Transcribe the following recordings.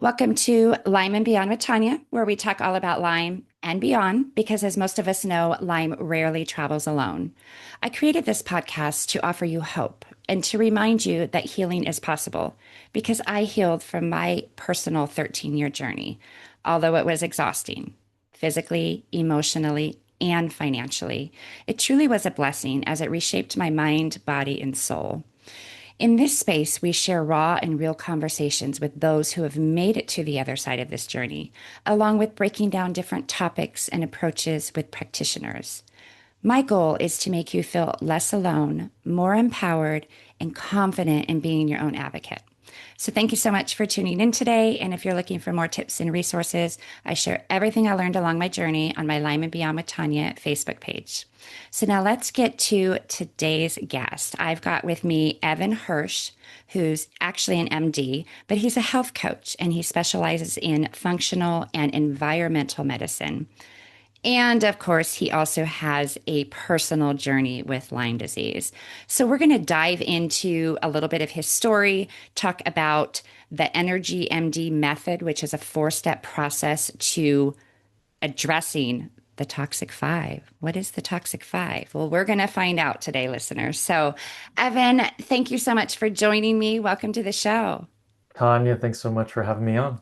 Welcome to Lyme and Beyond with Tanya, where we talk all about Lyme and beyond, because as most of us know, Lyme rarely travels alone. I created this podcast to offer you hope and to remind you that healing is possible because I healed from my personal 13-year journey, although it was exhausting physically, emotionally, and financially. It truly was a blessing as it reshaped my mind, body, and soul. In this space, we share raw and real conversations with those who have made it to the other side of this journey, along with breaking down different topics and approaches with practitioners. My goal is to make you feel less alone, more empowered, and confident in being your own advocate. So thank you so much for tuning in today. And if you're looking for more tips and resources, I share everything I learned along my journey on my Lyme and Beyond with Tanya Facebook page. So now let's get to today's guest. I've got with me Evan Hirsch, who's actually an MD, but he's a health coach and he specializes in functional and environmental medicine. And of course, he also has a personal journey with Lyme disease. So we're going to dive into a little bit of his story, talk about the EnergyMD Method, which is a four-step process to addressing the toxic five. What is the toxic five? Well, we're going to find out today, listeners. So, Evan, thank you so much for joining me. Welcome to the show. Tanya, thanks so much for having me on.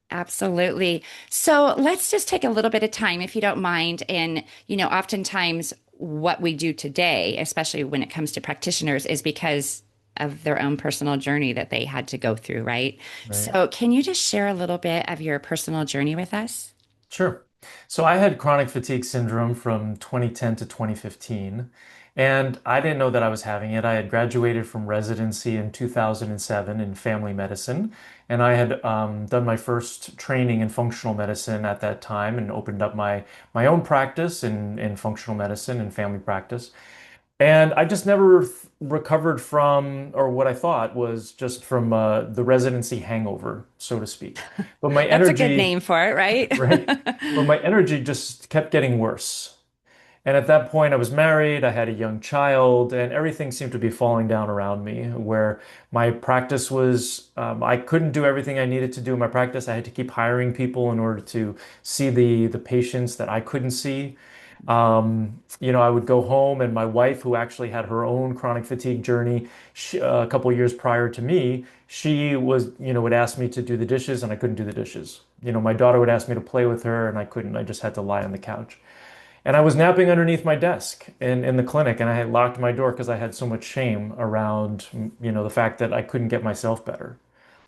Absolutely. So let's just take a little bit of time, if you don't mind. And, oftentimes what we do today, especially when it comes to practitioners, is because of their own personal journey that they had to go through, right? Right. So can you just share a little bit of your personal journey with us? Sure. So I had chronic fatigue syndrome from 2010 to 2015, and I didn't know that I was having it. I had graduated from residency in 2007 in family medicine, and I had done my first training in functional medicine at that time and opened up my own practice in functional medicine and family practice. And I just never recovered from, or what I thought was just from the residency hangover, so to speak. But my That's a good energy, name for it, right? right? But my energy just kept getting worse. And at that point, I was married, I had a young child, and everything seemed to be falling down around me. Where my practice was, I couldn't do everything I needed to do in my practice. I had to keep hiring people in order to see the patients that I couldn't see. I would go home, and my wife, who actually had her own chronic fatigue journey, a couple of years prior to me, she was, would ask me to do the dishes, and I couldn't do the dishes. My daughter would ask me to play with her, and I couldn't. I just had to lie on the couch. And I was napping underneath my desk in the clinic, and I had locked my door because I had so much shame around, the fact that I couldn't get myself better.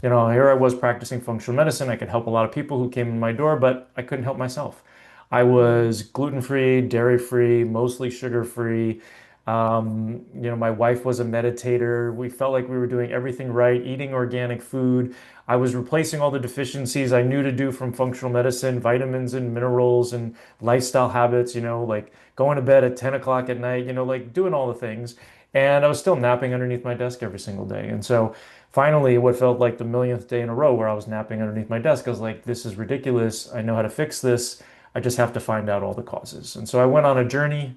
Here I was practicing functional medicine. I could help a lot of people who came in my door, but I couldn't help myself. I was gluten-free, dairy-free, mostly sugar-free. My wife was a meditator. We felt like we were doing everything right, eating organic food. I was replacing all the deficiencies I knew to do from functional medicine, vitamins and minerals and lifestyle habits, like going to bed at 10 o'clock at night, like doing all the things. And I was still napping underneath my desk every single day. And so finally, what felt like the millionth day in a row where I was napping underneath my desk, I was like, this is ridiculous. I know how to fix this. I just have to find out all the causes. And so I went on a journey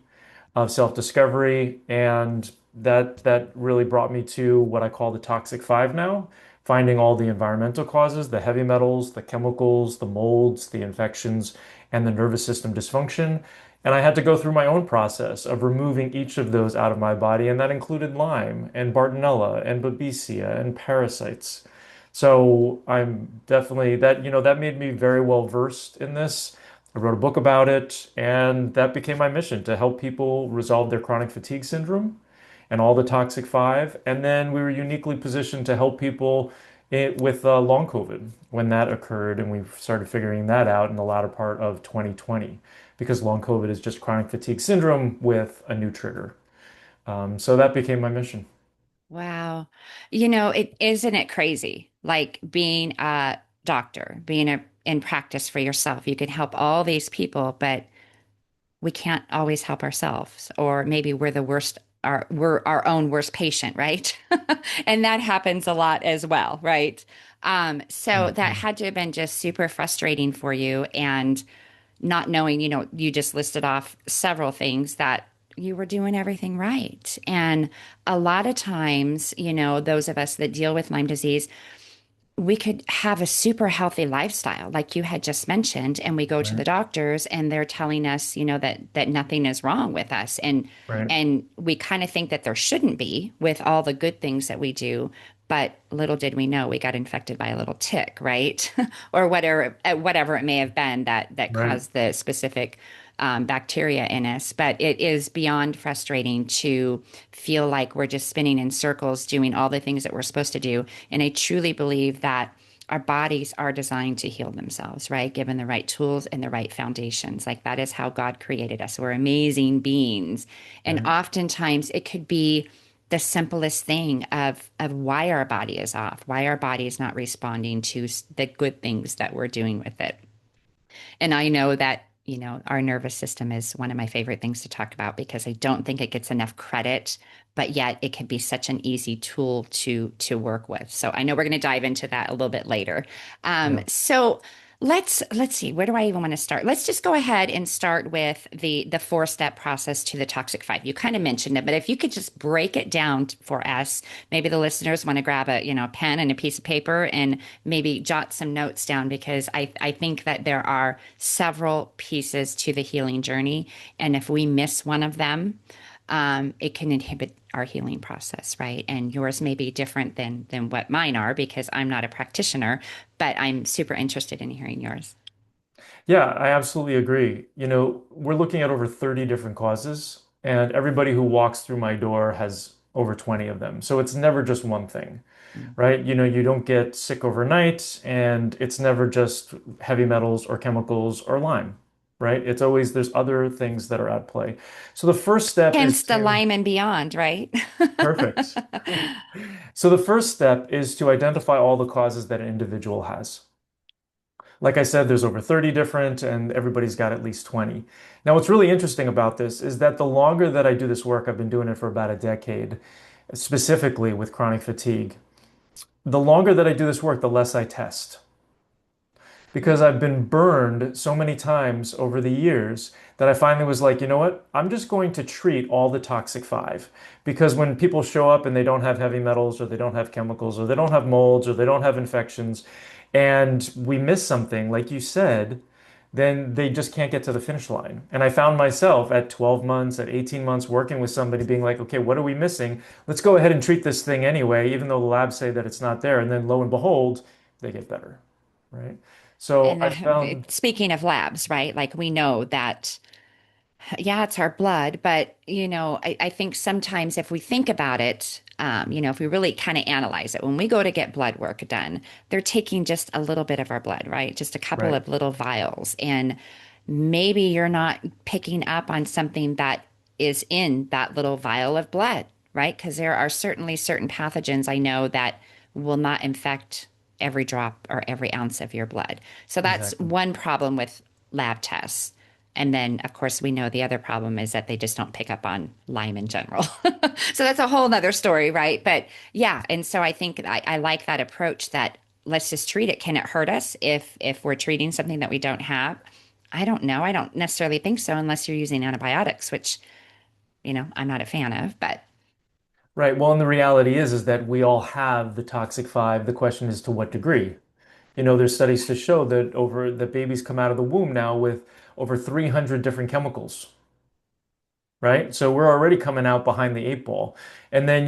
of self-discovery, and that really brought me to what I call the toxic five now, finding all the environmental causes, the heavy metals, the chemicals, the molds, the infections, and the nervous system dysfunction. And I had to go through my own process of removing each of those out of my body, and that included Lyme and Bartonella and Babesia and parasites. So I'm definitely that made me very well versed in this. I wrote a book about it, and that became my mission to help people resolve their chronic fatigue syndrome and all the toxic five. And then we were uniquely positioned to help people with long COVID when that occurred, and we started figuring that out in the latter part of 2020 because long COVID is just chronic fatigue syndrome with a new trigger. So that became my mission. Wow. It isn't it crazy? Like being a doctor, in practice for yourself. You can help all these people, but we can't always help ourselves. Or maybe we're our own worst patient, right? And that happens a lot as well, right? So that Mhm. had to have been just super frustrating for you and not knowing, you just listed off several things that you were doing everything right. And a lot of times, those of us that deal with Lyme disease, we could have a super healthy lifestyle, like you had just mentioned, and we go to the Right. doctors and they're telling us, that nothing is wrong with us. Right. And we kind of think that there shouldn't be with all the good things that we do. But little did we know we got infected by a little tick, right? Or whatever it may have been that Right. caused the specific bacteria in us. But it is beyond frustrating to feel like we're just spinning in circles doing all the things that we're supposed to do. And I truly believe that our bodies are designed to heal themselves, right? Given the right tools and the right foundations. Like that is how God created us. We're amazing beings. And Right. oftentimes it could be the simplest thing of why our body is off, why our body is not responding to the good things that we're doing with it. And I know that, our nervous system is one of my favorite things to talk about because I don't think it gets enough credit, but yet it can be such an easy tool to work with. So I know we're going to dive into that a little bit later. Yeah. So let's see, where do I even want to start? Let's just go ahead and start with the four-step process to the toxic five. You kind of mentioned it, but if you could just break it down for us, maybe the listeners want to grab a pen and a piece of paper and maybe jot some notes down because I think that there are several pieces to the healing journey. And if we miss one of them, it can inhibit our healing process, right? And yours may be different than what mine are because I'm not a practitioner, but I'm super interested in hearing yours. Yeah, I absolutely agree. We're looking at over 30 different causes, and everybody who walks through my door has over 20 of them. So it's never just one thing, Mm. right? You don't get sick overnight, and it's never just heavy metals or chemicals or Lyme, right? It's always there's other things that are at play. So the first step is Hence the to Lyme and beyond, right? perfect. So the first step is to identify all the causes that an individual has. Like I said, there's over 30 different, and everybody's got at least 20. Now, what's really interesting about this is that the longer that I do this work, I've been doing it for about a decade, specifically with chronic fatigue. The longer that I do this work, the less I test. Because I've been burned so many times over the years that I finally was like, you know what? I'm just going to treat all the toxic five. Because when people show up and they don't have heavy metals, or they don't have chemicals, or they don't have molds, or they don't have infections, and we miss something, like you said, then they just can't get to the finish line. And I found myself at 12 months, at 18 months, working with somebody being like, okay, what are we missing? Let's go ahead and treat this thing anyway, even though the labs say that it's not there. And then lo and behold, they get better, right? So And I found, speaking of labs, right? Like we know that, yeah, it's our blood, but I think sometimes if we think about it, if we really kind of analyze it, when we go to get blood work done, they're taking just a little bit of our blood, right? Just a couple right, of little vials. And maybe you're not picking up on something that is in that little vial of blood, right? Because there are certainly certain pathogens I know that will not infect every drop or every ounce of your blood. So that's exactly. one problem with lab tests. And then, of course, we know the other problem is that they just don't pick up on Lyme in general. So that's a whole nother story, right? But yeah, and so I think I like that approach that let's just treat it. Can it hurt us if we're treating something that we don't have? I don't know. I don't necessarily think so unless you're using antibiotics, which, I'm not a fan of, but Right. Well, and the reality is that we all have the toxic five. The question is to what degree? There's studies to show that babies come out of the womb now with over 300 different chemicals, right? So we're already coming out behind the eight ball. And then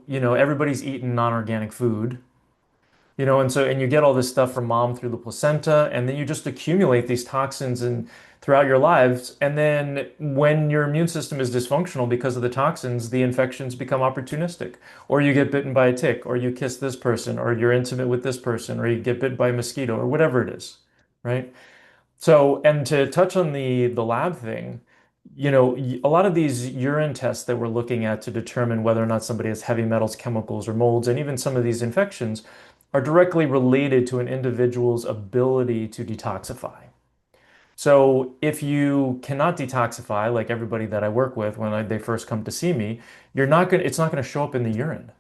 everybody's eating non-organic food. And you get all this stuff from mom through the placenta, and then you just accumulate these toxins and throughout your lives. And then when your immune system is dysfunctional because of the toxins, the infections become opportunistic. Or you get bitten by a tick, or you kiss this person, or you're intimate with this person, or you get bit by a mosquito, or whatever it is, right? So, and to touch on the lab thing, a lot of these urine tests that we're looking at to determine whether or not somebody has heavy metals, chemicals, or molds, and even some of these infections are directly related to an individual's ability to detoxify. So, if you cannot detoxify, like everybody that I work with when they first come to see me, it's not going to show up in the urine.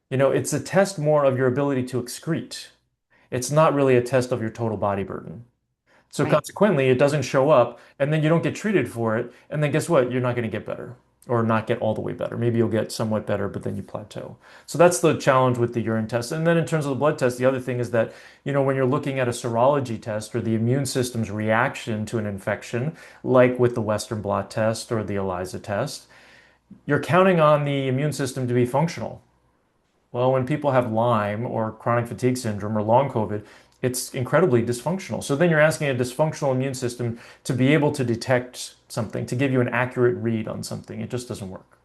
It's a test more of your ability to excrete. It's not really a test of your total body burden. So right. consequently, it doesn't show up, and then you don't get treated for it, and then guess what? You're not going to get better. or not get all the way better. Maybe you'll get somewhat better, but then you plateau. So that's the challenge with the urine test. And then in terms of the blood test, the other thing is that, when you're looking at a serology test or the immune system's reaction to an infection, like with the Western blot test or the ELISA test, you're counting on the immune system to be functional. Well, when people have Lyme or chronic fatigue syndrome or long COVID, it's incredibly dysfunctional. So then you're asking a dysfunctional immune system to be able to detect something, to give you an accurate read on something. It just doesn't work.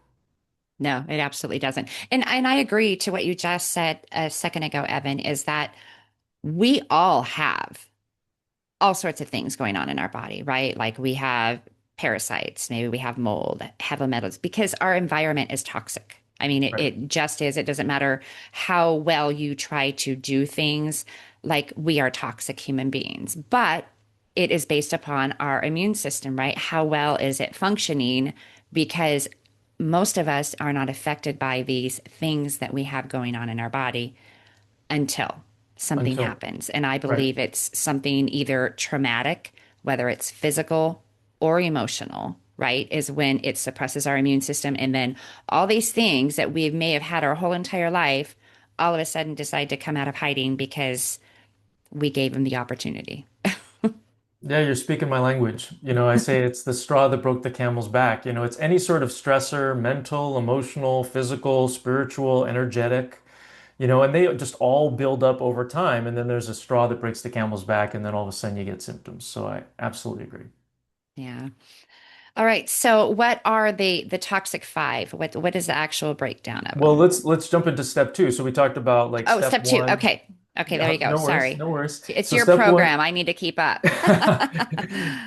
No, it absolutely doesn't. And I agree to what you just said a second ago, Evan, is that we all have all sorts of things going on in our body, right? Like we have parasites, maybe we have mold, heavy metals, because our environment is toxic. I mean, Right. it just is. It doesn't matter how well you try to do things, like we are toxic human beings, but it is based upon our immune system, right? How well is it functioning? Because most of us are not affected by these things that we have going on in our body until something Until, happens. And I right. believe it's something either traumatic, whether it's physical or emotional, right? Is when it suppresses our immune system. And then all these things that we may have had our whole entire life all of a sudden decide to come out of hiding because we gave them the opportunity. Yeah, you're speaking my language. I say it's the straw that broke the camel's back. It's any sort of stressor, mental, emotional, physical, spiritual, energetic, and they just all build up over time. And then there's a straw that breaks the camel's back, and then all of a sudden you get symptoms. So I absolutely agree. Yeah. All right. So what are the toxic five? What is the actual breakdown of Well, them? let's jump into step two. So we talked about like Oh, step step two. one. Okay. Okay, there Yeah, you go. no worries, Sorry. no worries. It's So your step one, program. I need to keep up.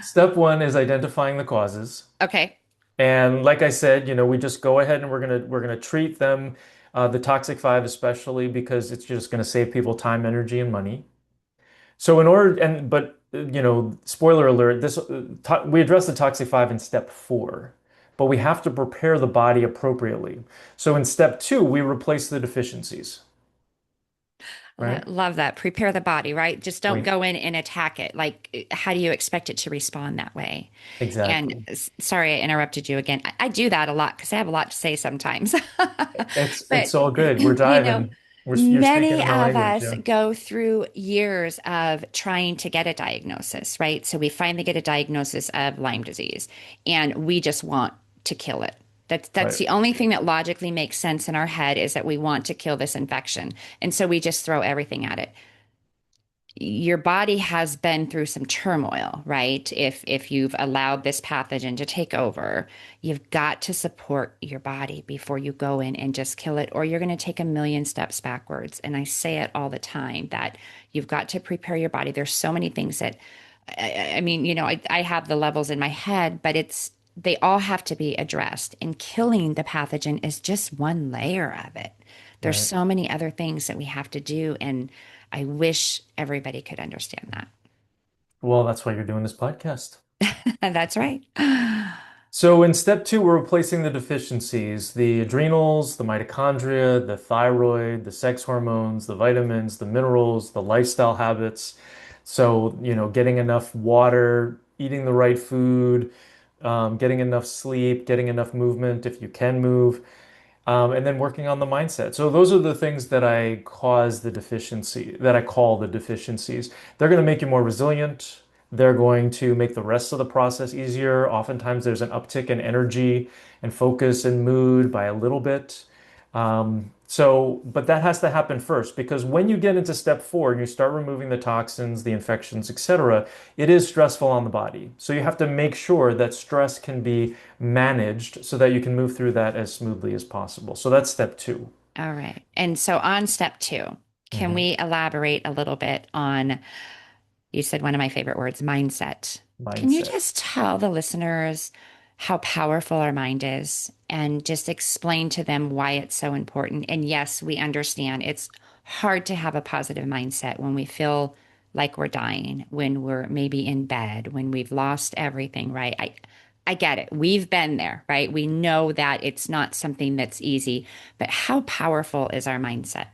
step one is identifying the causes. Okay. And like I said, we just go ahead and we're gonna treat them, the toxic five especially because it's just gonna save people time, energy, and money. So in order and but spoiler alert, we address the toxic five in step four, but we have to prepare the body appropriately. So in step two, we replace the deficiencies, right? Love that. Prepare the body, right? Just don't Wait, go in and attack it. Like, how do you expect it to respond that way? And exactly. sorry, I interrupted you again. I do that a lot because I have a lot to say sometimes. It's But, all good. We're you know, diving. You're speaking many in my of language, us yeah. go through years of trying to get a diagnosis, right? So we finally get a diagnosis of Lyme disease and we just want to kill it. That's Right. the only thing that logically makes sense in our head is that we want to kill this infection. And so we just throw everything at it. Your body has been through some turmoil, right? If you've allowed this pathogen to take over, you've got to support your body before you go in and just kill it, or you're going to take a million steps backwards. And I say it all the time that you've got to prepare your body. There's so many things that I mean, I have the levels in my head, but they all have to be addressed. And killing the pathogen is just one layer of it. There's Right. so many other things that we have to do, and I wish everybody could understand that. Well, that's why you're doing this podcast. And that's right. So in step two, we're replacing the deficiencies, the adrenals, the mitochondria, the thyroid, the sex hormones, the vitamins, the minerals, the lifestyle habits. So, getting enough water, eating the right food, getting enough sleep, getting enough movement if you can move, and then working on the mindset. So those are the things that I call the deficiencies. They're going to make you more resilient. They're going to make the rest of the process easier. Oftentimes there's an uptick in energy and focus and mood by a little bit. But that has to happen first because when you get into step four and you start removing the toxins, the infections, etc., it is stressful on the body. So you have to make sure that stress can be managed so that you can move through that as smoothly as possible. So that's step two. All right. And so on step two, can Mhm. we elaborate a little bit on, you said one of my favorite words, mindset. Can you Mindset. just tell the listeners how powerful our mind is and just explain to them why it's so important? And yes, we understand it's hard to have a positive mindset when we feel like we're dying, when we're maybe in bed, when we've lost everything, right? I get it. We've been there, right? We know that it's not something that's easy, but how powerful is our mindset?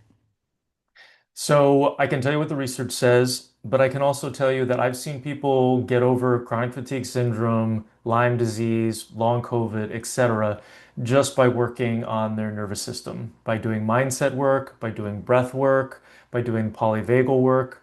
So I can tell you what the research says, but I can also tell you that I've seen people get over chronic fatigue syndrome, Lyme disease, long COVID, etc., just by working on their nervous system, by doing mindset work, by doing breath work, by doing polyvagal work.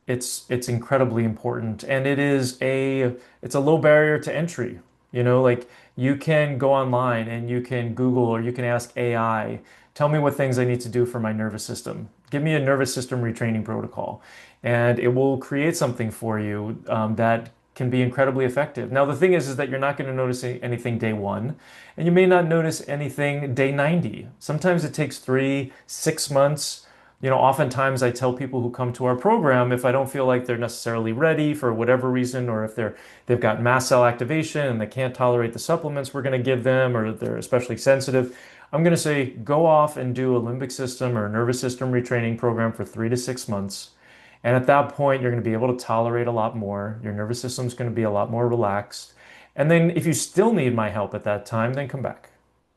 It's incredibly important, and it's a low barrier to entry. Like you can go online and you can Google or you can ask AI, tell me what things I need to do for my nervous system. Give me a nervous system retraining protocol, and it will create something for you that can be incredibly effective. Now, the thing is that you're not going to notice anything day one, and you may not notice anything day 90. Sometimes it takes 3, 6 months. Oftentimes I tell people who come to our program, if I don't feel like they're necessarily ready for whatever reason, or if they've got mast cell activation and they can't tolerate the supplements we're going to give them, or they're especially sensitive, I'm going to say go off and do a limbic system or a nervous system retraining program for 3 to 6 months. And at that point, you're going to be able to tolerate a lot more. Your nervous system's going to be a lot more relaxed. And then if you still need my help at that time, then come back.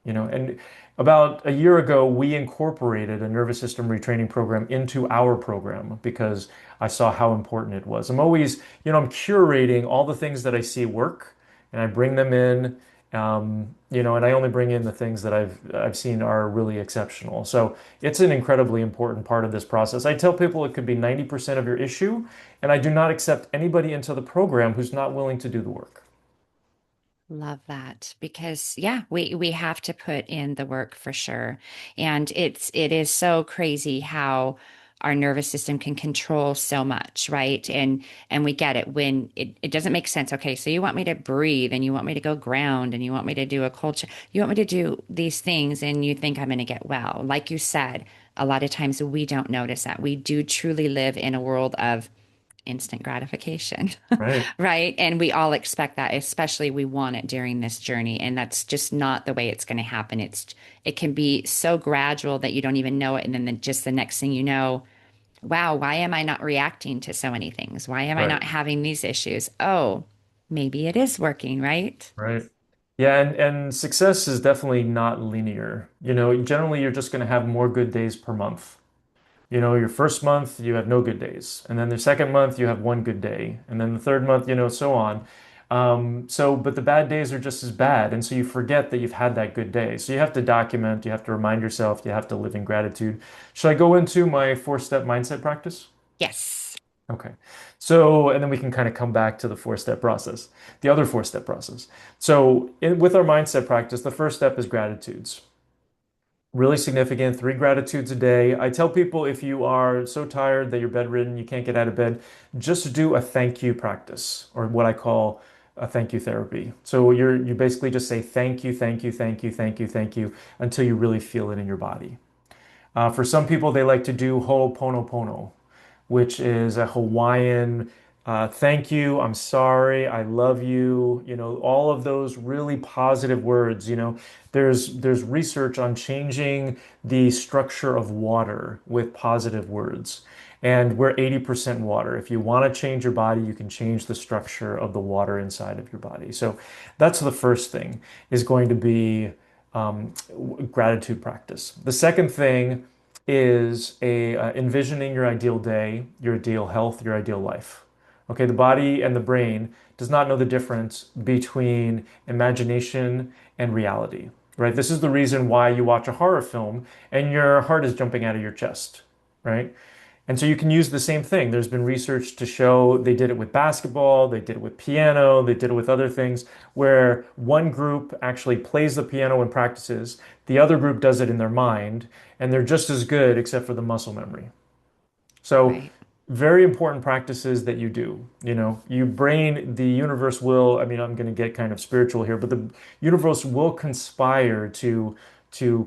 And about a year ago, we incorporated a nervous system retraining program into our program because I saw how important it was. I'm curating all the things that I see work and I bring them in, and I only bring in the things that I've seen are really exceptional. So it's an incredibly important part of this process. I tell people it could be 90% of your issue, and I do not accept anybody into the program who's not willing to do the work. Love that because yeah, we have to put in the work for sure. And it is so crazy how our nervous system can control so much, right? And we get it when it doesn't make sense. Okay, so you want me to breathe and you want me to go ground and you want me to do a cold shower. You want me to do these things and you think I'm going to get well. Like you said, a lot of times we don't notice that. We do truly live in a world of instant gratification, Right. right? And we all expect that, especially we want it during this journey. And that's just not the way it's going to happen. It can be so gradual that you don't even know it. And then just the next thing you know, wow, why am I not reacting to so many things? Why am I Right. not having these issues? Oh, maybe it is working, right? Right. Yeah, and success is definitely not linear. Generally you're just going to have more good days per month. Your first month you have no good days, and then the second month you have one good day, and then the third month, so on. But the bad days are just as bad, and so you forget that you've had that good day. So you have to document, you have to remind yourself, you have to live in gratitude. Should I go into my four-step mindset practice? Yes. Okay. So, and then we can kind of come back to the four-step process, the other four-step process. So, with our mindset practice, the first step is gratitudes. Really significant, 3 gratitudes a day. I tell people if you are so tired that you're bedridden, you can't get out of bed, just do a thank you practice, or what I call a thank you therapy. So you basically just say thank you, thank you, thank you, thank you, thank you until you really feel it in your body. For some people, they like to do Ho'oponopono, which is a Hawaiian thank you, I'm sorry, I love you, all of those really positive words. There's research on changing the structure of water with positive words. And we're 80% water. If you want to change your body, you can change the structure of the water inside of your body. So that's the first thing is going to be um, gratitude practice. The second thing is envisioning your ideal day, your ideal health, your ideal life. Okay, the body and the brain does not know the difference between imagination and reality, right? This is the reason why you watch a horror film and your heart is jumping out of your chest, right? And so you can use the same thing. There's been research to show they did it with basketball, they did it with piano, they did it with other things where one group actually plays the piano and practices, the other group does it in their mind, and they're just as good except for the muscle memory. So Right. very important practices that you do. You brain, the universe will, I mean, I'm going to get kind of spiritual here, but the universe will conspire to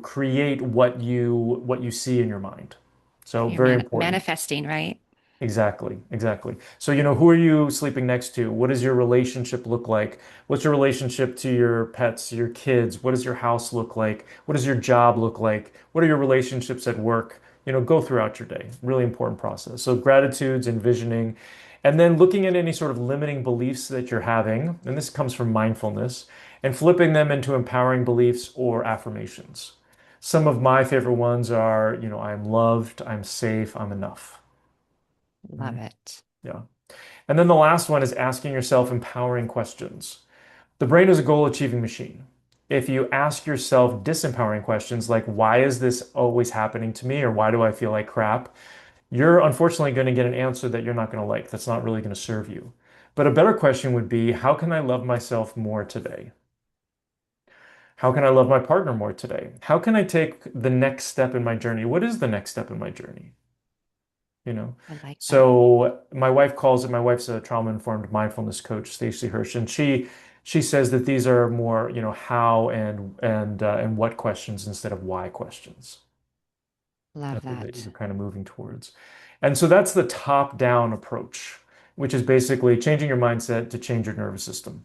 create what you see in your mind. So You're very important. manifesting, right? Exactly, exactly. So, who are you sleeping next to? What does your relationship look like? What's your relationship to your pets, your kids? What does your house look like? What does your job look like? What are your relationships at work? Go throughout your day. Really important process. So, gratitudes, envisioning, and then looking at any sort of limiting beliefs that you're having, and this comes from mindfulness, and flipping them into empowering beliefs or affirmations. Some of my favorite ones are, I'm loved, I'm safe, I'm enough. Love Mhm. it. Yeah. And then the last one is asking yourself empowering questions. The brain is a goal achieving machine. If you ask yourself disempowering questions like, why is this always happening to me? Or why do I feel like crap? You're unfortunately going to get an answer that you're not going to like. That's not really going to serve you. But a better question would be, how can I love myself more today? How can I love my partner more today? How can I take the next step in my journey? What is the next step in my journey? You know? I like that. So my wife calls it, my wife's a trauma-informed mindfulness coach, Stacey Hirsch, and she says that these are more, how and what questions instead of why questions Love that that. you're kind of moving towards. And so that's the top-down approach, which is basically changing your mindset to change your nervous system.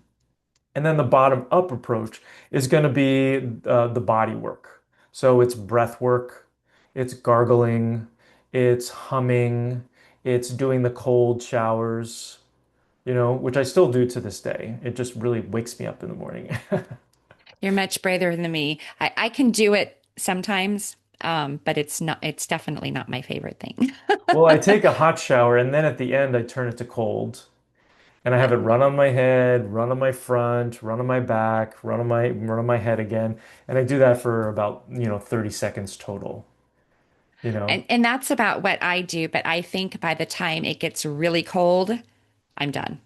And then the bottom up approach is going to be the body work. So it's breath work, it's gargling, it's humming, it's doing the cold showers, which I still do to this day. It just really wakes me up in the morning. You're much braver than me. I can do it sometimes, but it's definitely not my favorite thing. Well, I take a hot shower and then at the end I turn it to cold. And I have it run on my head, run on my front, run on my back, run on my head again. And I do that for about, 30 seconds total, you know. And that's about what I do, but I think by the time it gets really cold, I'm done.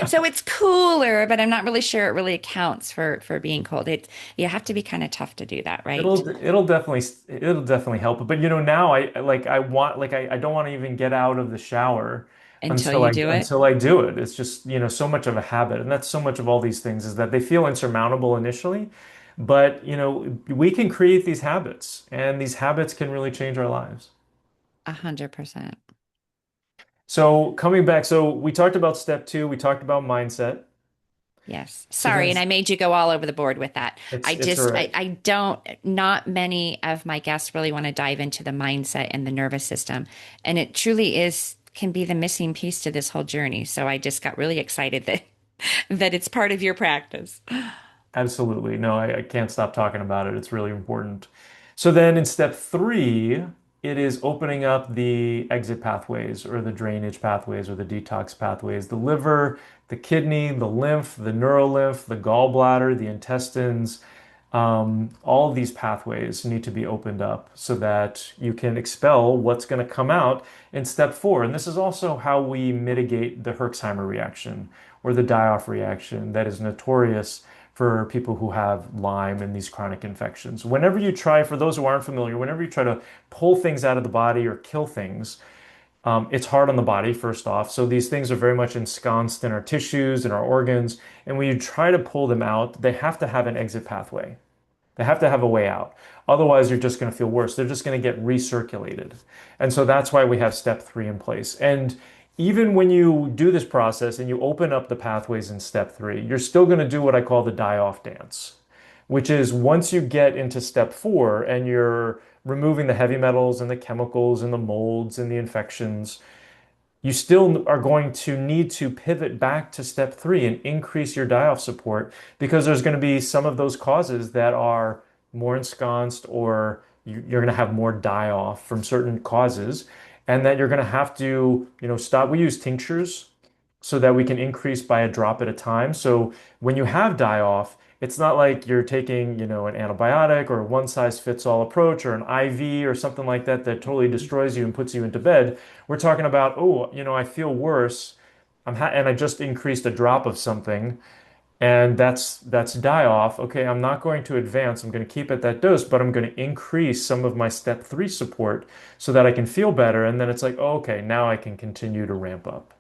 So it's cooler, but I'm not really sure it really accounts for being cold. You have to be kind of tough to do that, right? It'll definitely help. But now I want like I don't want to even get out of the shower Until until you I do it. until I do it. It's just, so much of a habit. And that's so much of all these things is that they feel insurmountable initially, but we can create these habits and ththese habits can really change our lives. 100%. So coming back, so we talked about step two, we talked about mindset. Yes. So then Sorry, and I made you go all over the board with that. it's all right. I don't, not many of my guests really want to dive into the mindset and the nervous system. And it truly can be the missing piece to this whole journey. So I just got really excited that that it's part of your practice. Absolutely. No, I can't stop talking about it. It's really important. So then in step three, it is opening up the exit pathways or the drainage pathways or the detox pathways, the liver, the kidney, the lymph, the neurolymph, the gallbladder, the intestines. All of these pathways need to be opened up so that you can expel what's going to come out in step four. And this is also how we mitigate the Herxheimer reaction or the die-off reaction that is notorious for people who have Lyme and these chronic infections. Whenever you try, for those who aren't familiar, whenever you try to pull things out of the body or kill things, it's hard on the body, first off. So these things are very much ensconced in our tissues and our organs. And when you try to pull them out, they have to have an exit pathway. They have to have a way out. Otherwise, you're just going to feel worse. They're just going to get recirculated. And so that's why we have step three in place. And even when you do this process and you open up the pathways in step three, you're still going to do what I call the die-off dance, which is once you get into step four and you're removing the heavy metals and the chemicals and the molds and the infections, you still are going to need to pivot back to step three and increase your die-off support because there's going to be some of those causes that are more ensconced or you're going to have more die-off from certain causes and that you're going to have to, stop. We use tinctures so that we can increase by a drop at a time. So when you have die-off, it's not like you're taking, an antibiotic or a one-size-fits-all approach or an IV or something like that that totally destroys you and puts you into bed. We're talking about, oh, I feel worse. And I just increased a drop of something, and that's die-off. Okay, I'm not going to advance. I'm going to keep at that dose, but I'm going to increase some of my step three support so that I can feel better. And then it's like, oh, okay, now I can continue to ramp up.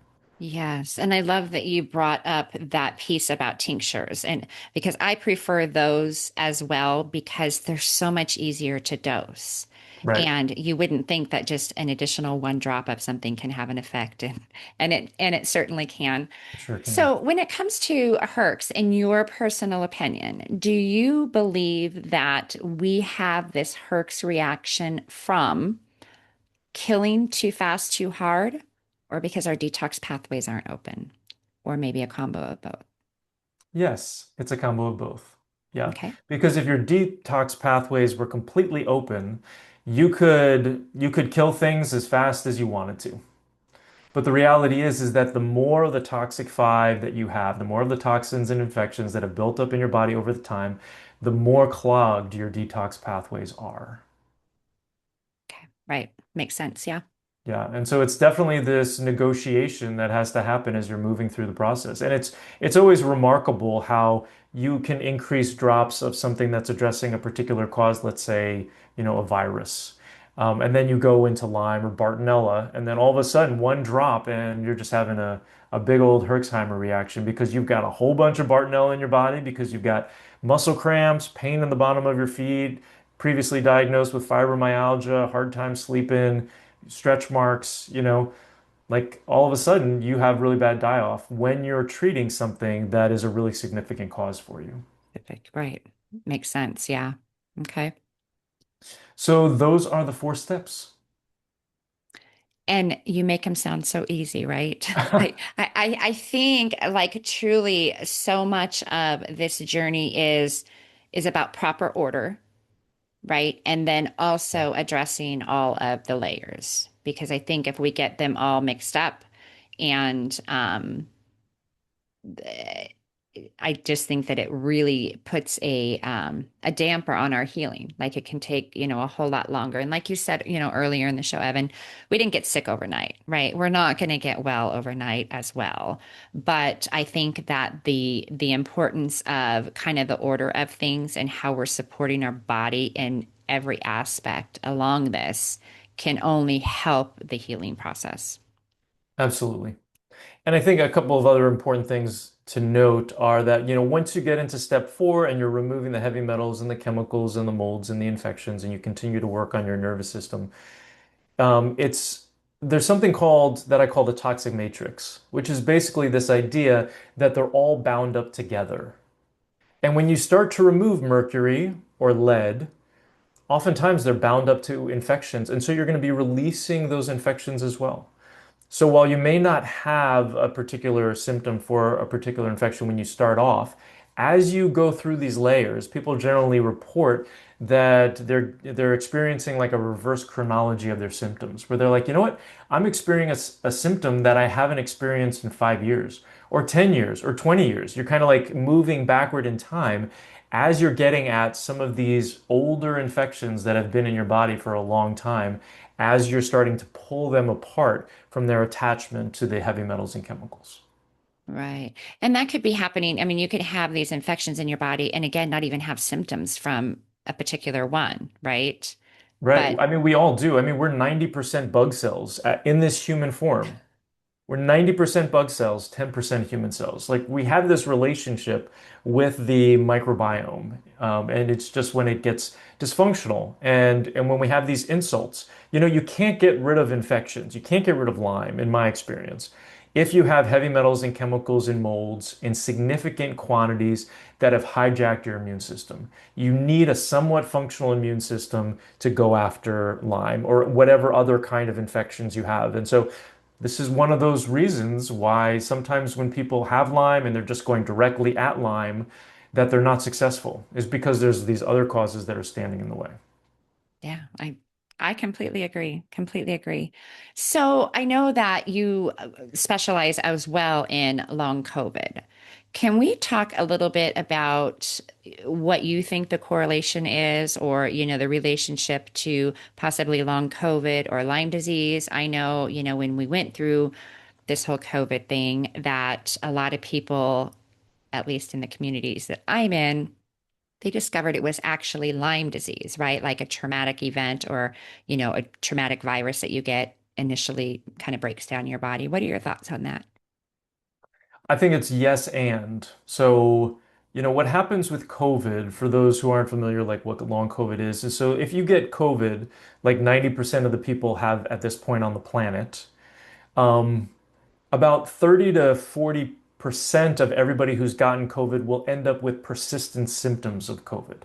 Yes, and I love that you brought up that piece about tinctures and because I prefer those as well because they're so much easier to dose. Right. And you wouldn't think that just an additional one drop of something can have an effect and it certainly can. Sure can. So when it comes to Herx, in your personal opinion, do you believe that we have this Herx reaction from killing too fast, too hard, or because our detox pathways aren't open, or maybe a combo of both. Yes, it's a combo of both. Yeah. Okay. Because if your detox pathways were completely open, you could kill things as fast as you wanted to. But the reality is that the more of the toxic five that you have, the more of the toxins and infections that have built up in your body over the time, the more clogged your detox pathways are. Okay. Right. Makes sense. Yeah. Yeah, and so it's definitely this negotiation that has to happen as you're moving through the process. And it's always remarkable how you can increase drops of something that's addressing a particular cause, let's say, a virus. And then you go into Lyme or Bartonella, and then all of a sudden one drop and you're just having a big old Herxheimer reaction because you've got a whole bunch of Bartonella in your body because you've got muscle cramps, pain in the bottom of your feet, previously diagnosed with fibromyalgia, hard time sleeping, stretch marks, like all of a sudden you have really bad die-off when you're treating something that is a really significant cause for you. Specific. Right. Makes sense. Yeah. Okay. So those are the 4 steps. And you make them sound so easy, right? I think like truly so much of this journey is about proper order, right? And then also addressing all of the layers. Because I think if we get them all mixed up and I just think that it really puts a damper on our healing. Like it can take, a whole lot longer. And like you said, earlier in the show, Evan, we didn't get sick overnight, right? We're not going to get well overnight as well. But I think that the importance of kind of the order of things and how we're supporting our body in every aspect along this can only help the healing process. Absolutely. And I think a couple of other important things to note are that, once you get into step 4 and you're removing the heavy metals and the chemicals and the molds and the infections and you continue to work on your nervous system, it's there's something called that I call the toxic matrix, which is basically this idea that they're all bound up together. And when you start to remove mercury or lead, oftentimes they're bound up to infections. And so you're going to be releasing those infections as well. So while you may not have a particular symptom for a particular infection when you start off, as you go through these layers, people generally report that they're experiencing like a reverse chronology of their symptoms, where they're like, you know what, I'm experiencing a symptom that I haven't experienced in 5 years, or 10 years, or 20 years. You're kind of like moving backward in time as you're getting at some of these older infections that have been in your body for a long time, as you're starting to pull them apart from their attachment to the heavy metals and chemicals. Right. And that could be happening. I mean, you could have these infections in your body and again, not even have symptoms from a particular one, right? Right. But I mean, we all do. I mean, we're 90% bug cells in this human form. We're 90% bug cells, 10% human cells. Like we have this relationship with the microbiome. And it's just when it gets dysfunctional and when we have these insults, you can't get rid of infections. You can't get rid of Lyme, in my experience. If you have heavy metals and chemicals and molds in significant quantities that have hijacked your immune system, you need a somewhat functional immune system to go after Lyme or whatever other kind of infections you have. And so this is one of those reasons why sometimes when people have Lyme and they're just going directly at Lyme, that they're not successful, is because there's these other causes that are standing in the way. yeah, I completely agree. Completely agree. So I know that you specialize as well in long COVID. Can we talk a little bit about what you think the correlation is or, the relationship to possibly long COVID or Lyme disease? I know, when we went through this whole COVID thing, that a lot of people, at least in the communities that I'm in, they discovered it was actually Lyme disease, right? Like a traumatic event or, a traumatic virus that you get initially kind of breaks down your body. What are your thoughts on that? I think it's yes and. So, what happens with COVID, for those who aren't familiar, like what long COVID is so if you get COVID, like 90% of the people have at this point on the planet, um, about 30 to 40% of everybody who's gotten COVID will end up with persistent symptoms of COVID.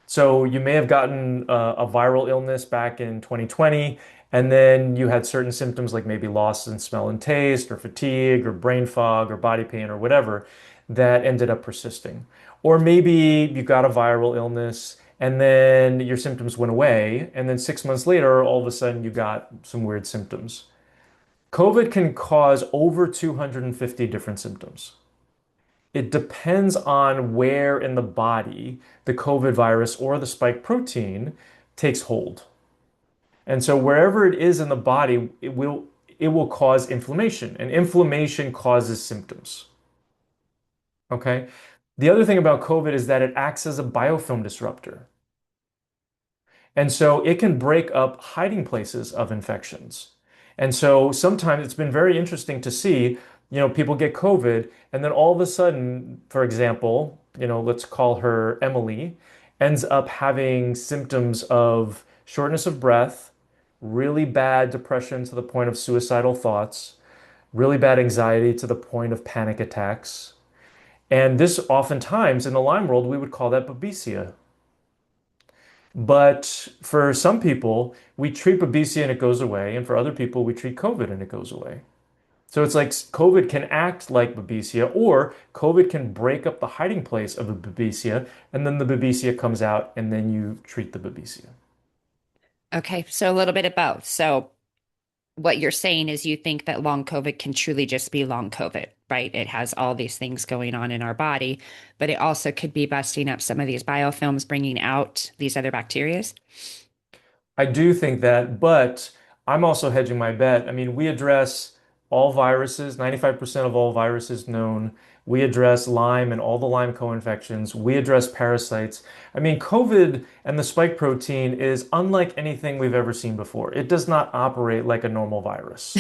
So you may have gotten a viral illness back in 2020, and then you had certain symptoms like maybe loss in smell and taste, or fatigue, or brain fog, or body pain, or whatever that ended up persisting. Or maybe you got a viral illness and then your symptoms went away, and then 6 months later, all of a sudden you got some weird symptoms. COVID can cause over 250 different symptoms. It depends on where in the body the COVID virus or the spike protein takes hold. And so wherever it is in the body, it will cause inflammation, and inflammation causes symptoms. Okay? The other thing about COVID is that it acts as a biofilm disruptor. And so it can break up hiding places of infections. And so sometimes it's been very interesting to see, people get COVID and then all of a sudden, for example, let's call her Emily, ends up having symptoms of shortness of breath, really bad depression to the point of suicidal thoughts, really bad anxiety to the point of panic attacks. And this oftentimes in the Lyme world, we would call that babesia. But for some people, we treat babesia and it goes away. And for other people, we treat COVID and it goes away. So it's like COVID can act like babesia, or COVID can break up the hiding place of a babesia, and then the babesia comes out, and then you treat the babesia. Okay, so a little bit of both. So what you're saying is you think that long COVID can truly just be long COVID, right? It has all these things going on in our body, but it also could be busting up some of these biofilms, bringing out these other bacterias. I do think that, but I'm also hedging my bet. I mean, we address all viruses, 95% of all viruses known. We address Lyme and all the Lyme co-infections. We address parasites. I mean, COVID and the spike protein is unlike anything we've ever seen before. It does not operate like a normal virus.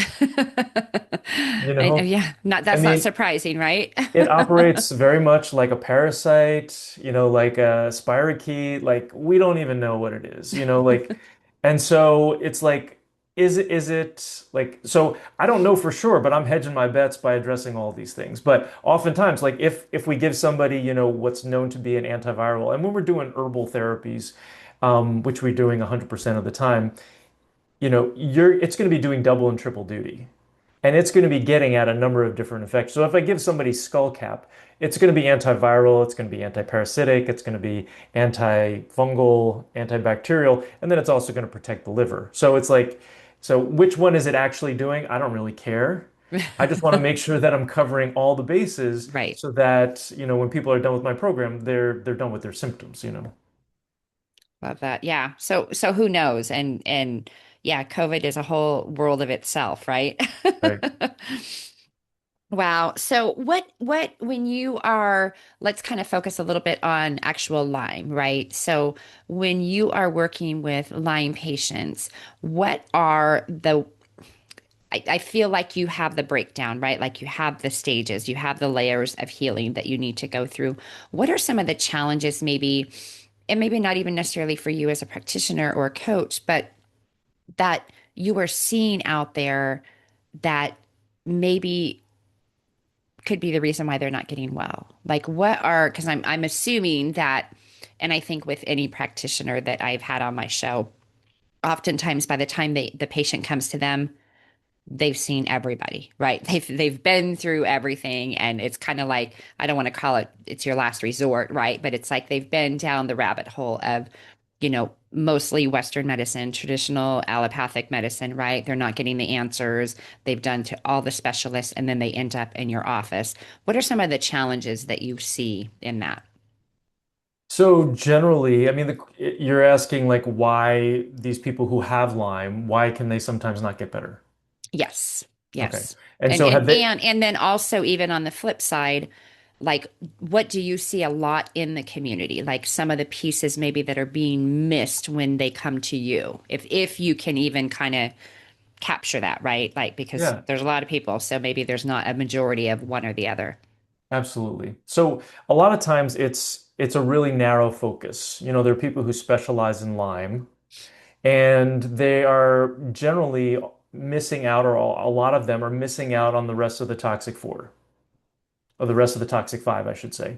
You And know, yeah, not I that's not mean, surprising, right? it operates very much like a parasite, like a spirochete. Like we don't even know what it is, and so it's like, is it like, so I don't know for sure, but I'm hedging my bets by addressing all these things. But oftentimes, like if we give somebody, what's known to be an antiviral, and when we're doing herbal therapies, which we're doing 100% of the time, it's going to be doing double and triple duty. And it's going to be getting at a number of different effects. So if I give somebody skull cap, it's going to be antiviral, it's going to be antiparasitic, it's going to be antifungal, antibacterial, and then it's also going to protect the liver. So it's like, so which one is it actually doing? I don't really care. I just want to make sure that I'm covering all the bases Right. so that, when people are done with my program, they're done with their symptoms. Love that. Yeah. So who knows? And yeah, COVID is a whole world of itself, right? Right. Wow. So what when you are, let's kind of focus a little bit on actual Lyme, right? So when you are working with Lyme patients, what are the I feel like you have the breakdown, right? Like you have the stages, you have the layers of healing that you need to go through. What are some of the challenges, maybe, and maybe not even necessarily for you as a practitioner or a coach, but that you are seeing out there that maybe could be the reason why they're not getting well? Like what are, because I'm assuming that, and I think with any practitioner that I've had on my show, oftentimes by the time the patient comes to them, they've seen everybody, right? They've been through everything, and it's kind of like, I don't want to call it it's your last resort, right? But it's like they've been down the rabbit hole of, mostly Western medicine, traditional allopathic medicine, right? They're not getting the answers. They've done to all the specialists, and then they end up in your office. What are some of the challenges that you see in that? So generally, I mean, you're asking like why these people who have Lyme, why can they sometimes not get better? Yes. Okay. Yes. And And so and have they, and and then also even on the flip side, like what do you see a lot in the community? Like some of the pieces maybe that are being missed when they come to you. If you can even kind of capture that, right? Like because yeah, there's a lot of people, so maybe there's not a majority of one or the other. absolutely. So a lot of times it's a really narrow focus. There are people who specialize in Lyme, and they are generally missing out, or a lot of them are missing out on the rest of the toxic four, or the rest of the toxic five, I should say.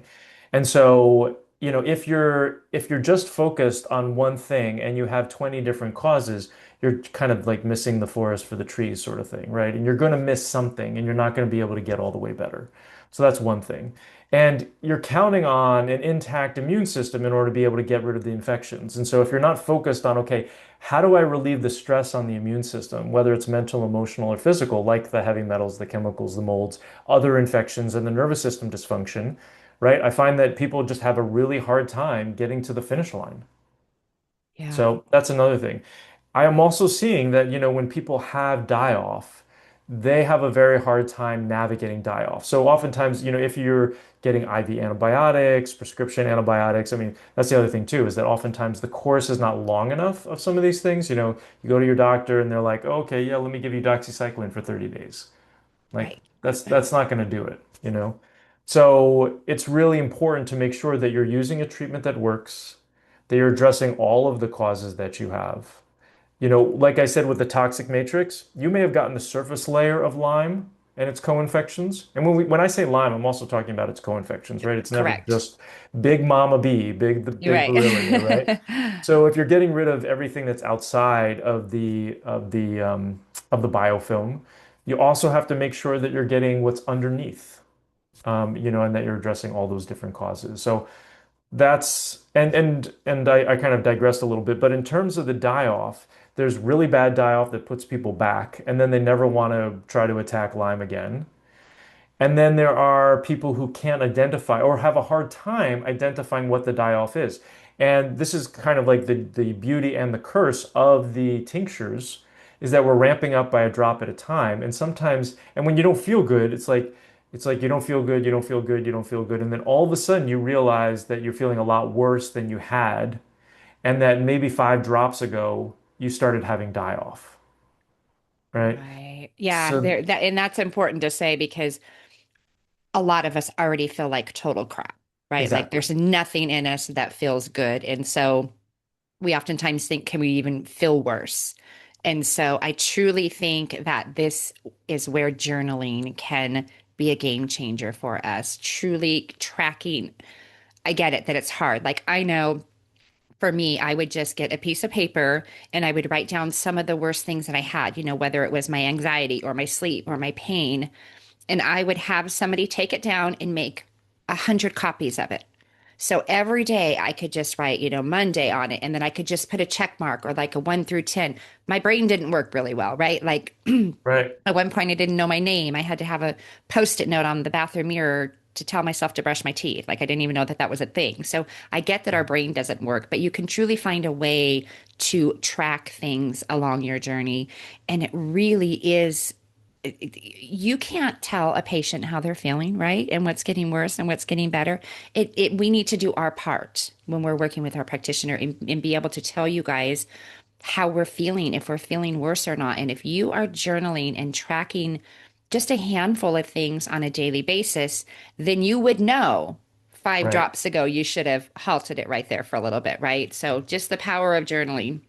And so, if you're just focused on one thing and you have 20 different causes, you're kind of like missing the forest for the trees sort of thing, right? And you're going to miss something and you're not going to be able to get all the way better. So that's one thing. And you're counting on an intact immune system in order to be able to get rid of the infections. And so if you're not focused on, okay, how do I relieve the stress on the immune system, whether it's mental, emotional, or physical, like the heavy metals, the chemicals, the molds, other infections, and the nervous system dysfunction, right? I find that people just have a really hard time getting to the finish line. Yeah. So that's another thing. I am also seeing that, when people have die off, they have a very hard time navigating die off. So oftentimes, if you're getting IV antibiotics, prescription antibiotics, I mean, that's the other thing too, is that oftentimes the course is not long enough of some of these things. You go to your doctor and they're like, oh, okay, yeah, let me give you doxycycline for 30 days. Like Right. that's not going to do it. So it's really important to make sure that you're using a treatment that works, that you're addressing all of the causes that you have. Like I said with the toxic matrix, you may have gotten the surface layer of Lyme and its co-infections. And when I say Lyme, I'm also talking about its co-infections, right? It's never Correct. just big mama bee, the You're big right. Borrelia, right? So if you're getting rid of everything that's outside of the biofilm, you also have to make sure that you're getting what's underneath, and that you're addressing all those different causes. So that's and I kind of digressed a little bit, but in terms of the die-off, there's really bad die-off that puts people back, and then they never want to try to attack Lyme again. And then there are people who can't identify or have a hard time identifying what the die-off is. And this is kind of like the beauty and the curse of the tinctures is that we're ramping up by a drop at a time. And sometimes, and when you don't feel good, it's like you don't feel good, you don't feel good, you don't feel good. And then all of a sudden you realize that you're feeling a lot worse than you had, and that maybe 5 drops ago you started having die-off, right? Right. Yeah, So and that's important to say because a lot of us already feel like total crap, right? Like exactly. there's nothing in us that feels good. And so we oftentimes think, can we even feel worse? And so I truly think that this is where journaling can be a game changer for us, truly tracking. I get it that it's hard. Like I know for me, I would just get a piece of paper and I would write down some of the worst things that I had, whether it was my anxiety or my sleep or my pain. And I would have somebody take it down and make 100 copies of it. So every day I could just write, Monday on it, and then I could just put a check mark or like a 1 through 10. My brain didn't work really well, right? Like Right. at one point I didn't know my name. I had to have a post-it note on the bathroom mirror to tell myself to brush my teeth. Like I didn't even know that that was a thing. So I get that our brain doesn't work, but you can truly find a way to track things along your journey. And it really is you can't tell a patient how they're feeling, right? And what's getting worse and what's getting better. We need to do our part when we're working with our practitioner and be able to tell you guys how we're feeling, if we're feeling worse or not. And if you are journaling and tracking just a handful of things on a daily basis, then you would know five Right. drops ago you should have halted it right there for a little bit, right? So just the power of journaling.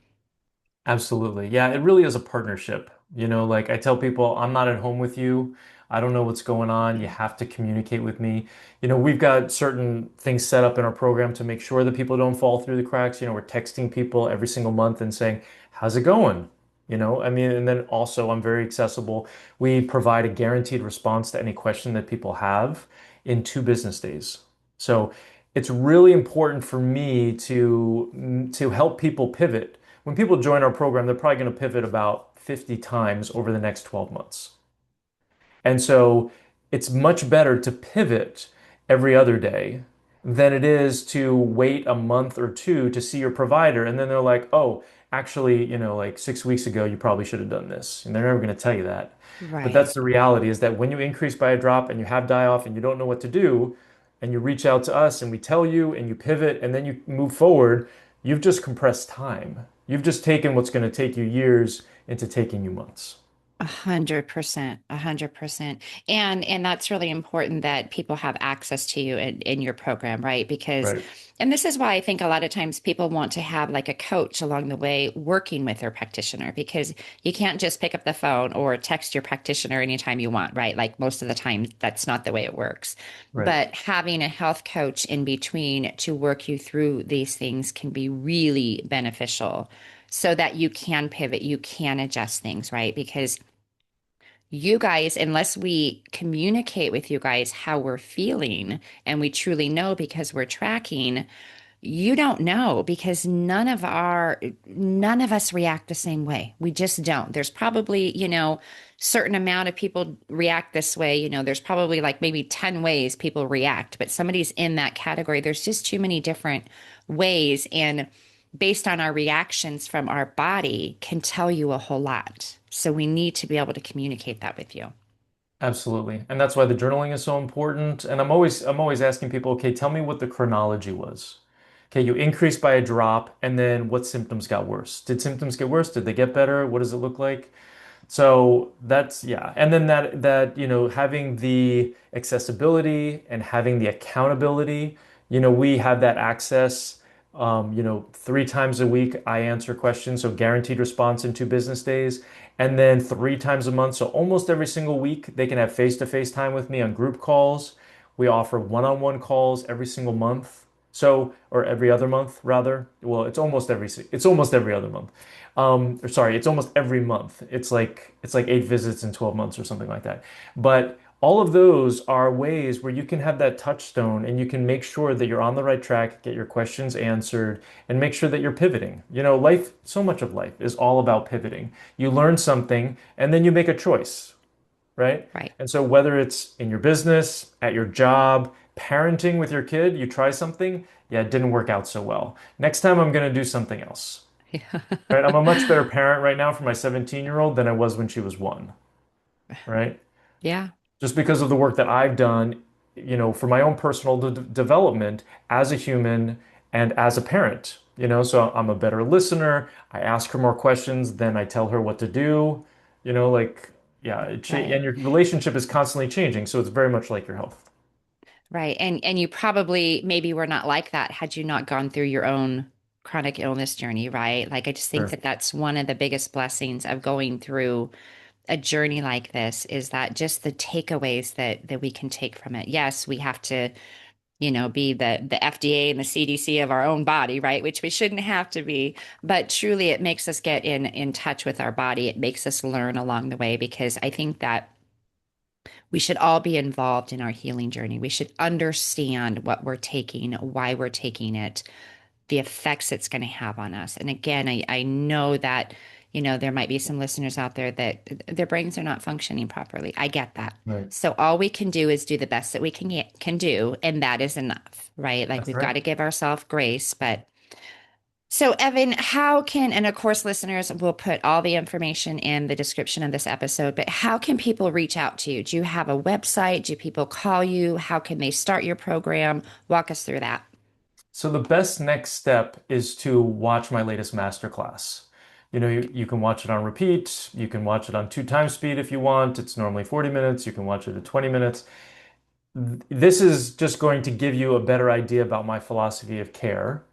Absolutely. Yeah, it really is a partnership. Like I tell people, I'm not at home with you. I don't know what's going on. You have to communicate with me. We've got certain things set up in our program to make sure that people don't fall through the cracks. We're texting people every single month and saying, how's it going? I mean, and then also I'm very accessible. We provide a guaranteed response to any question that people have in 2 business days. So it's really important for me to help people pivot. When people join our program, they're probably going to pivot about 50 times over the next 12 months. And so it's much better to pivot every other day than it is to wait a month or two to see your provider. And then they're like, oh, actually, like 6 weeks ago, you probably should have done this. And they're never going to tell you that. But Right. that's the reality is that when you increase by a drop and you have die off and you don't know what to do, and you reach out to us and we tell you and you pivot and then you move forward, you've just compressed time. You've just taken what's going to take you years into taking you months. 100%, 100%. And that's really important that people have access to you in your program, right? Because, Right. and this is why I think a lot of times people want to have like a coach along the way working with their practitioner, because you can't just pick up the phone or text your practitioner anytime you want, right? Like most of the time, that's not the way it works. Right. But having a health coach in between to work you through these things can be really beneficial so that you can pivot, you can adjust things, right? Because you guys, unless we communicate with you guys how we're feeling and we truly know because we're tracking, you don't know because none of us react the same way. We just don't. There's probably, certain amount of people react this way. There's probably like maybe 10 ways people react, but somebody's in that category. There's just too many different ways. And based on our reactions from our body can tell you a whole lot. So we need to be able to communicate that with you. Absolutely. And that's why the journaling is so important. And I'm always asking people, okay, tell me what the chronology was. Okay, you increased by a drop, and then what symptoms got worse? Did symptoms get worse? Did they get better? What does it look like? So that's yeah. And then that having the accessibility and having the accountability, we have that access. 3 times a week I answer questions, so guaranteed response in 2 business days. And then 3 times a month, so almost every single week, they can have face-to-face time with me on group calls. We offer one-on-one calls every single month. So, or every other month, rather. Well, it's almost every other month. Or sorry, it's almost every month. It's like 8 visits in 12 months or something like that. But all of those are ways where you can have that touchstone and you can make sure that you're on the right track, get your questions answered, and make sure that you're pivoting. So much of life is all about pivoting. You learn something and then you make a choice, right? Right. And so whether it's in your business, at your job, parenting with your kid, you try something, yeah, it didn't work out so well. Next time I'm going to do something else. Right? I'm a much better parent right now for my 17-year-old than I was when she was 1, right? Yeah. Just because of the work that I've done, for my own personal development as a human and as a parent, so I'm a better listener. I ask her more questions than I tell her what to do, like, yeah, and Right. your relationship is constantly changing. So it's very much like your health. Right. And you probably maybe were not like that had you not gone through your own chronic illness journey, right? Like I just think Sure. that that's one of the biggest blessings of going through a journey like this is that just the takeaways that we can take from it. Yes, we have to, be the FDA and the CDC of our own body, right? Which we shouldn't have to be, but truly it makes us get in touch with our body. It makes us learn along the way because I think that we should all be involved in our healing journey. We should understand what we're taking, why we're taking it, the effects it's going to have on us. And again, I know that, there might be some listeners out there that their brains are not functioning properly. I get that. Right. So all we can do is do the best that we can do, and that is enough, right? Like That's we've right. got to give ourselves grace, but so, Evan, how can, and of course, listeners will put all the information in the description of this episode, but how can people reach out to you? Do you have a website? Do people call you? How can they start your program? Walk us through that. So the best next step is to watch my latest masterclass. You can watch it on repeat. You can watch it on 2 times speed if you want. It's normally 40 minutes. You can watch it at 20 minutes. This is just going to give you a better idea about my philosophy of care.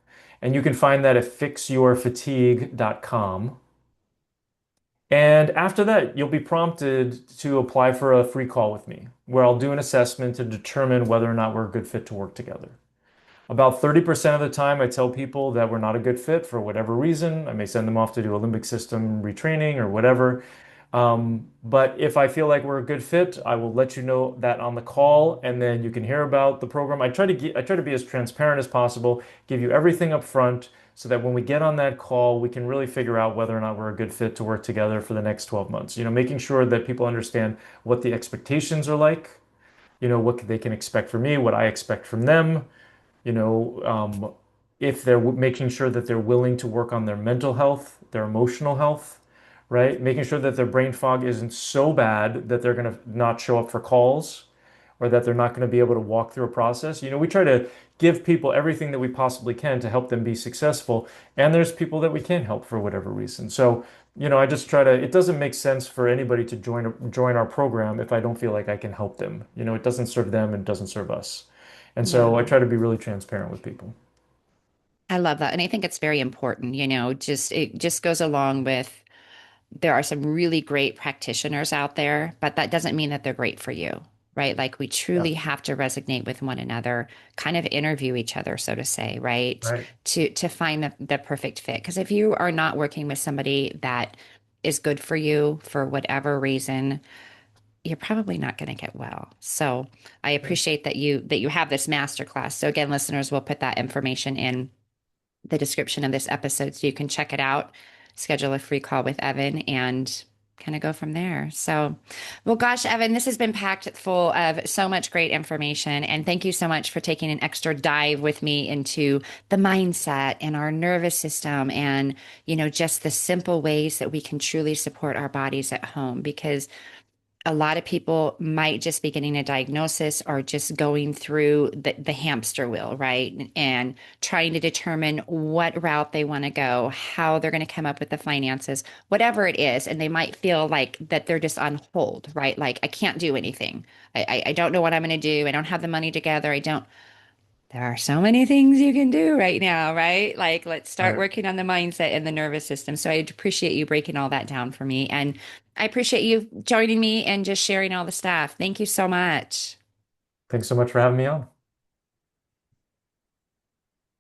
And you can find that at fixyourfatigue.com. And after that, you'll be prompted to apply for a free call with me, where I'll do an assessment to determine whether or not we're a good fit to work together. About 30% of the time, I tell people that we're not a good fit for whatever reason. I may send them off to do a limbic system retraining or whatever. But if I feel like we're a good fit, I will let you know that on the call, and then you can hear about the program. I try to be as transparent as possible, give you everything up front, so that when we get on that call, we can really figure out whether or not we're a good fit to work together for the next 12 months. Making sure that people understand what the expectations are like, what they can expect from me, what I expect from them you know, um, if they're making sure that they're willing to work on their mental health, their emotional health, right? Making sure that their brain fog isn't so bad that they're going to not show up for calls or that they're not going to be able to walk through a process. We try to give people everything that we possibly can to help them be successful. And there's people that we can't help for whatever reason. So I just try to, it doesn't make sense for anybody to join our program if I don't feel like I can help them. It doesn't serve them and it doesn't serve us. And so I No. try to be really transparent with people. I love that. And I think it's very important, just it just goes along with there are some really great practitioners out there, but that doesn't mean that they're great for you, right? Like we Yeah. truly have to resonate with one another, kind of interview each other, so to say, right? Right. To find the perfect fit. Because if you are not working with somebody that is good for you for whatever reason, you're probably not going to get well. So I Yeah. appreciate that you have this masterclass. So again, listeners, we'll put that information in the description of this episode so you can check it out, schedule a free call with Evan, and kind of go from there. So, well, gosh, Evan, this has been packed full of so much great information. And thank you so much for taking an extra dive with me into the mindset and our nervous system and, just the simple ways that we can truly support our bodies at home because a lot of people might just be getting a diagnosis or just going through the hamster wheel, right? And trying to determine what route they want to go, how they're going to come up with the finances, whatever it is. And they might feel like that they're just on hold, right? Like, I can't do anything. I don't know what I'm going to do. I don't have the money together. I don't. There are so many things you can do right now, right? Like, let's start Right. working on the mindset and the nervous system. So I appreciate you breaking all that down for me. And I appreciate you joining me and just sharing all the stuff. Thank you so much. Thanks so much for having me on.